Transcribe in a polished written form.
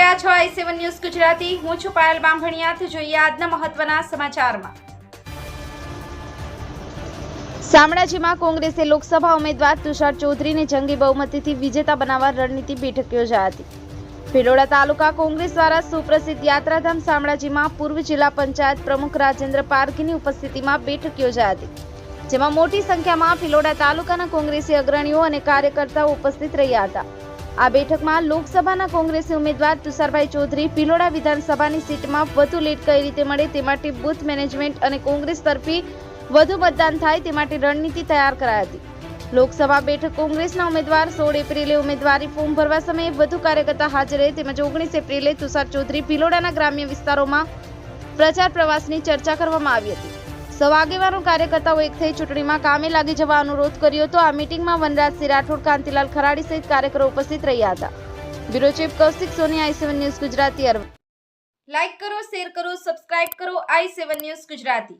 રહ્યા છો i7 news Gujarati. હું છું પાયલ બામભણિયા। જોઈએ આજના મહત્વના સમાચારમાં। શામળાજીમાં કોંગ્રેસે લોકસભા ઉમેદવાર તુષાર ચૌધરીને જંગી બહુમતીથી વિજેતા બનાવવા રણનીતિ બેઠક યોજાઈ હતી। ભિલોડા તાલુકા કોંગ્રેસ દ્વારા સુપ્રસિદ્ધ યાત્રાધામ શામળાજીમાં પૂર્વ જિલ્લા પંચાયત પ્રમુખ રાજેન્દ્ર પારઘીની ઉપસ્થિતિમાં બેઠક યોજાઈ હતી, જેમાં મોટી સંખ્યામાં ભિલોડા તાલુકાના કોંગ્રેસી અગ્રણીઓ અને કાર્યકર્તાઓ ઉપસ્થિત રહ્યા હતા। આ બેઠકમાં લોકસભાના કોંગ્રેસી ઉમેદવાર તુષારભાઈ ચૌધરી ભિલોડા વિધાનસભાની સીટમાં વધુ લીડ કઈ રીતે મળે તે માટે બૂથ મેનેજમેન્ટ અને કોંગ્રેસ તરફી વધુ મતદાન થાય તે માટે રણનીતિ તૈયાર કરાઈ હતી। લોકસભા બેઠક કોંગ્રેસના ઉમેદવાર 16 એપ્રિલે ઉમેદવારી ફોર્મ ભરવા સમયે વધુ કાર્યકર્તા હાજર રહે તેમજ 19 એપ્રિલે તુષાર ચૌધરી ભિલોડાના ગ્રામ્ય વિસ્તારોમાં પ્રચાર પ્રવાસની ચર્ચા કરવામાં આવી હતી। સૌ આગેવાનો કાર્યકર્તાઓ એક થઈ ચૂંટણીમાં કામે લાગી જવા અનુરોધ કર્યો હતો। આ મીટિંગમાં વનરાજસિંહ રાઠોડ, કાંતિલાલ ખરાડી સહિત કાર્યકરો ઉપસ્થિત રહ્યા હતા। બ્યુરો ચીફ કૌશિક સોની, i7 ન્યૂઝ ગુજરાતી। લાઈક કરો, શેર કરો, સબસ્ક્રાઇબ કરો i7 ન્યૂઝ ગુજરાતી।